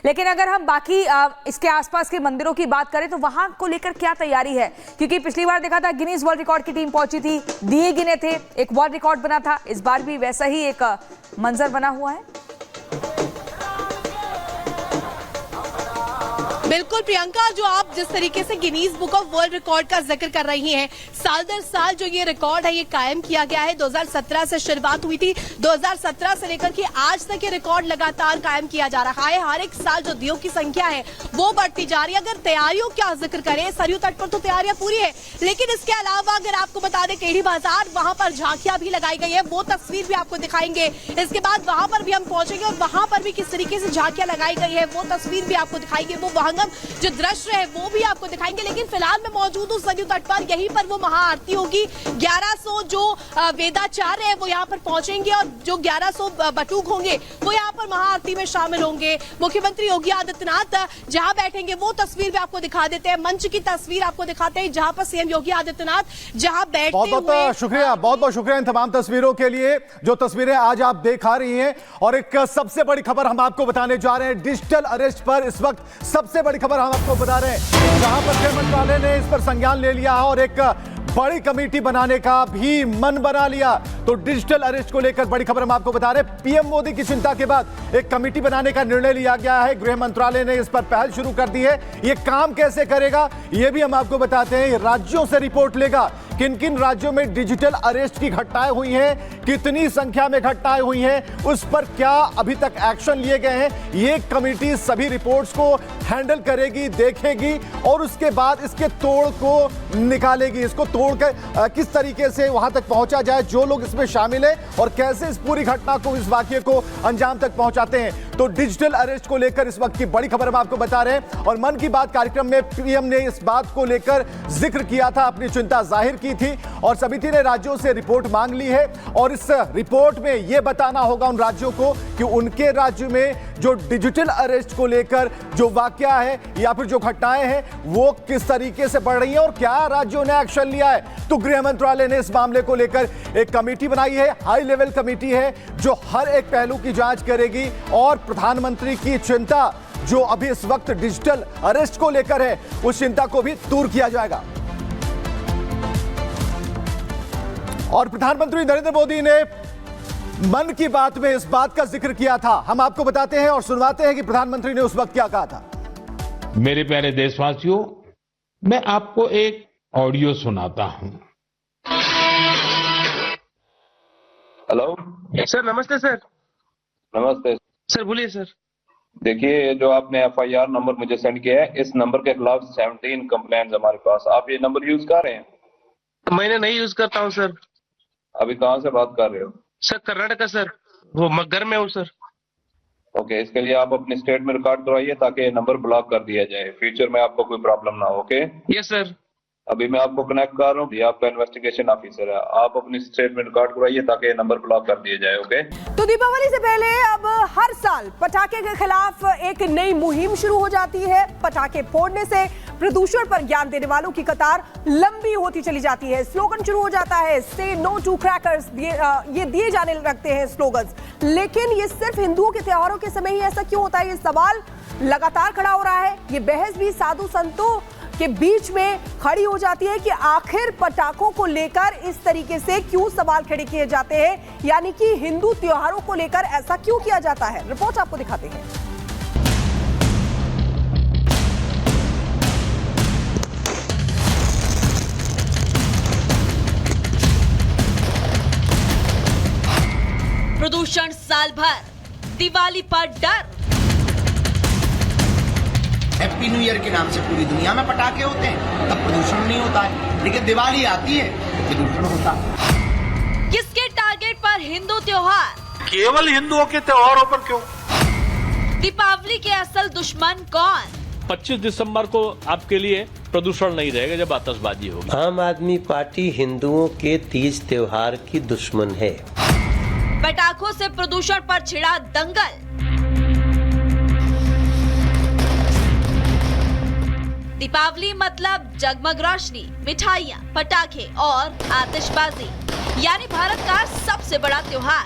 लेकिन अगर हम बाकी इसके आसपास के मंदिरों की बात करें तो वहां को लेकर क्या तैयारी है? क्योंकि पिछली बार देखा था गिनीज वर्ल्ड रिकॉर्ड की टीम पहुंची थी, दिए गिने थे, एक वर्ल्ड रिकॉर्ड बना था। इस बार भी वैसा ही एक मंजर बना हुआ है। बिल्कुल प्रियंका, जो आप जिस तरीके से Guinness book of world record का जिक्र कर रही हैं, साल दर साल जो ये रिकॉर्ड है ये कायम किया गया है। 2017 से शुरुआत हुई थी, 2017 से लेकर के आज तक ये रिकॉर्ड लगातार कायम किया जा रहा है। हर एक साल जो दियों की संख्या है वो बढ़ती जा रही है। अगर तैयारियों का जिक्र करें, सरयू तट पर तो तैयारियां पूरी है, लेकिन इसके अलावा अगर आपको बता दें केडी बाजार, वहां पर झांकियां भी लगाई गई है, वो तस्वीर भी आपको दिखाएंगे। इसके बाद वहां पर भी हम पहुंचेंगे और वहां पर भी किस तरीके से झांकियां लगाई गई है वो तस्वीर भी आपको दिखाएंगे, वो वहां जो दृश्य है वो भी आपको दिखाएंगे। लेकिन फिलहाल मैं मौजूद हूँ सरयू तट पर, यहीं पर वो महाआरती होगी। 1100 जो वेदाचार्य है वो यहाँ पर पहुंचेंगे और जो 1100 बटुक होंगे वो यहाँ पर महाआरती में शामिल होंगे। मुख्यमंत्री योगी आदित्यनाथ जहाँ बैठेंगे वो तस्वीर भी आपको दिखा देते हैं, मंच की तस्वीर आपको दिखाते हैं जहाँ पर सीएम योगी आदित्यनाथ जहाँ बैठते हुए। बहुत बहुत शुक्रिया इन तमाम तस्वीरों के लिए जो तस्वीरें आज आप दिखा रही हैं। और एक सबसे बड़ी खबर हम आपको बताने जा रहे हैं। डिजिटल अरेस्ट पर इस वक्त सबसे बड़ी खबर हम आपको बता रहे हैं, जहां पर गृह मंत्रालय ने इस पर संज्ञान ले लिया और एक बड़ी कमेटी बनाने का भी मन बना लिया। तो डिजिटल अरेस्ट को लेकर बड़ी खबर हम आपको बता रहे हैं। पीएम मोदी की चिंता के बाद एक कमेटी बनाने का निर्णय लिया गया है। गृह मंत्रालय ने इस पर पहल शुरू कर दी है। ये काम कैसे करेगा ये भी हम आपको बताते हैं। राज्यों से रिपोर्ट लेगा किन किन राज्यों में डिजिटल अरेस्ट की घटनाएं हुई हैं, कितनी संख्या में घटनाएं हुई हैं, उस पर क्या अभी तक एक्शन लिए गए हैं। ये कमेटी सभी रिपोर्ट्स को हैंडल करेगी, देखेगी और उसके बाद इसके तोड़ को निकालेगी। इसको तोड़ कर किस तरीके से वहां तक पहुंचा जाए, जो लोग इसमें शामिल हैं और कैसे इस पूरी घटना को, इस वाकये को अंजाम तक पहुंचाते हैं। तो डिजिटल अरेस्ट को लेकर इस वक्त की बड़ी खबर हम आपको बता रहे हैं। और मन की बात कार्यक्रम में पीएम ने इस बात को लेकर जिक्र किया था, अपनी चिंता जाहिर की थी और समिति ने राज्यों से रिपोर्ट मांग ली है। और इस रिपोर्ट में यह बताना होगा उन राज्यों को कि उनके राज्य में जो डिजिटल अरेस्ट को लेकर जो वाकया है या फिर जो घटनाएं हैं वो किस तरीके से बढ़ रही हैं और क्या राज्यों ने एक्शन लिया है। तो गृह मंत्रालय ने इस मामले को लेकर एक कमेटी बनाई है, हाई लेवल कमेटी है जो हर एक पहलू की जांच करेगी। और प्रधानमंत्री की चिंता जो अभी इस वक्त डिजिटल अरेस्ट को लेकर है उस चिंता को भी दूर किया जाएगा। और प्रधानमंत्री नरेंद्र मोदी ने मन की बात में इस बात का जिक्र किया था। हम आपको बताते हैं और सुनवाते हैं कि प्रधानमंत्री ने उस वक्त क्या कहा था। मेरे प्यारे देशवासियों, मैं आपको एक ऑडियो सुनाता हूं। हेलो सर, नमस्ते सर। नमस्ते सर बोलिए सर। देखिए, जो आपने एफआईआर नंबर मुझे सेंड किया है, इस नंबर के खिलाफ 17 कंप्लेंट्स हमारे पास। आप ये नंबर यूज कर रहे हैं? मैंने नहीं यूज करता हूँ सर। अभी कहाँ से बात कर रहे हो? सर कर्नाटका सर, वो घर में हूँ सर। ओके, इसके लिए आप अपनी स्टेट में रिकॉर्ड करवाइए ताकि ये नंबर ब्लॉक कर दिया जाए, फ्यूचर में आपको कोई प्रॉब्लम ना हो। Okay yes sir. अभी मैं आपको कनेक्ट कर रहा हूँ, ये आपका इन्वेस्टिगेशन ऑफिसर है, आप अपनी स्टेट में रिकॉर्ड करवाइए ताकि ये नंबर ब्लॉक कर दिया जाए। ओके। तो दीपावली से पहले अब हर साल पटाखे के खिलाफ एक नई मुहिम शुरू हो जाती है। पटाखे फोड़ने से प्रदूषण पर ज्ञान देने वालों की कतार लंबी होती चली जाती है। स्लोगन शुरू हो जाता है, से नो टू क्रैकर्स, ये दिए जाने लगते हैं स्लोगन्स। लेकिन ये सिर्फ हिंदुओं के त्योहारों के समय ही ऐसा क्यों होता है, ये सवाल लगातार खड़ा हो रहा है। ये बहस भी साधु संतों के बीच में खड़ी हो जाती है कि आखिर पटाखों को लेकर इस तरीके से क्यों सवाल खड़े किए जाते हैं, यानी कि हिंदू त्योहारों को लेकर ऐसा क्यों किया जाता है। रिपोर्ट आपको दिखाते हैं। प्रदूषण साल भर, दिवाली पर डर। हैप्पी न्यू ईयर के नाम से पूरी दुनिया में पटाखे होते हैं, तब प्रदूषण नहीं होता है, लेकिन दिवाली आती है तो प्रदूषण होता है। किसके टारगेट पर हिंदू त्योहार? केवल हिंदुओं के त्योहारों पर क्यों? दीपावली के असल दुश्मन कौन? 25 दिसंबर को आपके लिए प्रदूषण नहीं रहेगा जब आतिशबाजी होगी। आम आदमी पार्टी हिंदुओं के तीज त्योहार की दुश्मन है। पटाखों से प्रदूषण पर छिड़ा दंगल। दीपावली मतलब जगमग रोशनी, मिठाइयाँ, पटाखे और आतिशबाजी, यानी भारत का सबसे बड़ा त्योहार।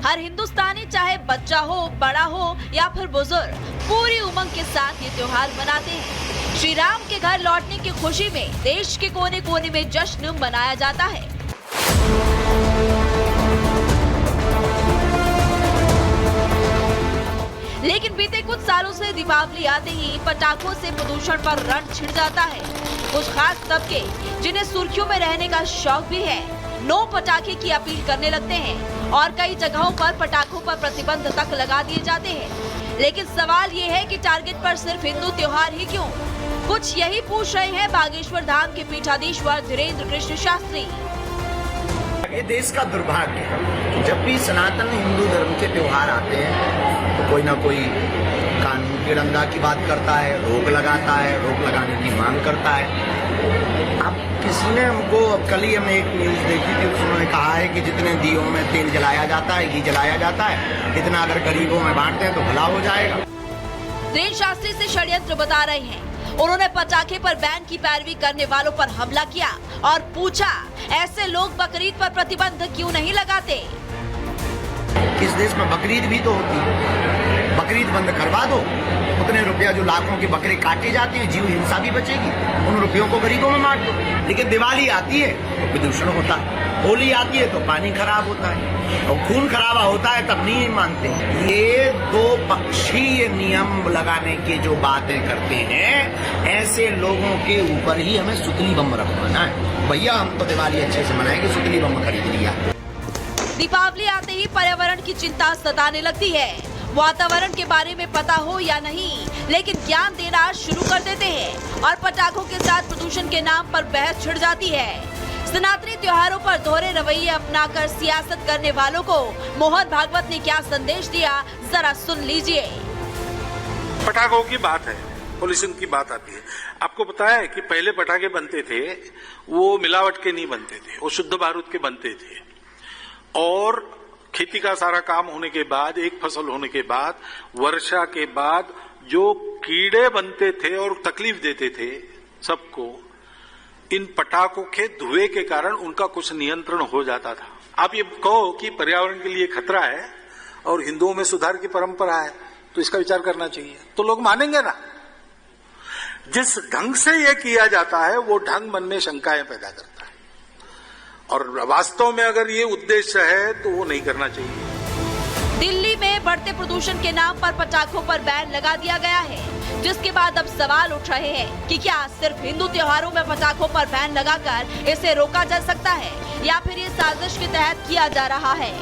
हर हिंदुस्तानी चाहे बच्चा हो, बड़ा हो या फिर बुजुर्ग, पूरी उम्र उमंग के साथ ये त्योहार मनाते हैं। श्री राम के घर लौटने की खुशी में देश के कोने कोने में जश्न मनाया जाता है। लेकिन बीते कुछ सालों से दीपावली आते ही पटाखों से प्रदूषण पर रण छिड़ जाता है। कुछ खास तबके जिन्हें सुर्खियों में रहने का शौक भी है, नो पटाखे की अपील करने लगते हैं और कई जगहों पर पटाखों पर प्रतिबंध तक लगा दिए जाते हैं। लेकिन सवाल ये है कि टारगेट पर सिर्फ हिंदू त्योहार ही क्यों? कुछ यही पूछ रहे हैं बागेश्वर धाम के पीठाधीश्वर धीरेन्द्र कृष्ण शास्त्री। ये देश का दुर्भाग्य है, जब भी सनातन हिंदू धर्म के त्योहार आते हैं तो कोई ना कोई कानून की डंगा की बात करता है, रोक लगाता है, रोक लगाने की मांग करता है। अब किसी ने हमको, कल ही हमने एक न्यूज देखी थी, उसमें कहा है कि जितने दियों में तेल जलाया जाता है, घी जलाया जाता है, इतना अगर गरीबों में बांटते हैं तो भला हो जाएगा। धीरेन्द्र शास्त्री से षड्यंत्र बता रहे हैं। उन्होंने पटाखे पर बैन की पैरवी करने वालों पर हमला किया और पूछा, ऐसे लोग बकरीद पर प्रतिबंध क्यों नहीं लगाते? इस देश में बकरीद भी तो होती है, बकरीद बंद करवा दो, उतने रुपया जो लाखों के बकरे काटे जाते हैं, जीव हिंसा भी बचेगी, उन रुपयों को गरीबों में बांट दो। लेकिन दिवाली आती है तो प्रदूषण होता है, होली आती है तो पानी खराब होता है और खून खराबा होता है, तब नहीं मानते। ये दो पक्षीय नियम लगाने की जो बातें करते हैं, ऐसे लोगों के ऊपर ही हमें सुतली बम रखवाना है। भैया हम तो दिवाली अच्छे से मनाएंगे, सुतली बम खरीद लिया। दीपावली आते ही पर्यावरण की चिंता सताने लगती है। वातावरण के बारे में पता हो या नहीं, लेकिन ज्ञान देना शुरू कर देते हैं और पटाखों के साथ प्रदूषण के नाम पर बहस छिड़ जाती है। सनातनी त्योहारों पर दोहरे रवैये अपनाकर सियासत करने वालों को मोहन भागवत ने क्या संदेश दिया, जरा सुन लीजिए। पटाखों की बात है, पोल्यूशन की बात आती है। आपको पता है कि पहले पटाखे बनते थे वो मिलावट के नहीं बनते थे, वो शुद्ध बारूद के बनते थे। और खेती का सारा काम होने के बाद, एक फसल होने के बाद, वर्षा के बाद जो कीड़े बनते थे और तकलीफ देते थे सबको, इन पटाखों के धुएं के कारण उनका कुछ नियंत्रण हो जाता था। आप ये कहो कि पर्यावरण के लिए खतरा है और हिंदुओं में सुधार की परंपरा है, तो इसका विचार करना चाहिए, तो लोग मानेंगे ना। जिस ढंग से ये किया जाता है वो ढंग मन में शंकाएं पैदा करता है, और वास्तव में अगर ये उद्देश्य है तो वो नहीं करना चाहिए। दिल्ली में बढ़ते प्रदूषण के नाम पर पटाखों पर बैन लगा दिया गया है, जिसके बाद अब सवाल उठ रहे हैं कि क्या सिर्फ हिंदू त्योहारों में पटाखों पर बैन लगाकर इसे रोका जा सकता है या फिर ये साजिश के तहत किया जा रहा है।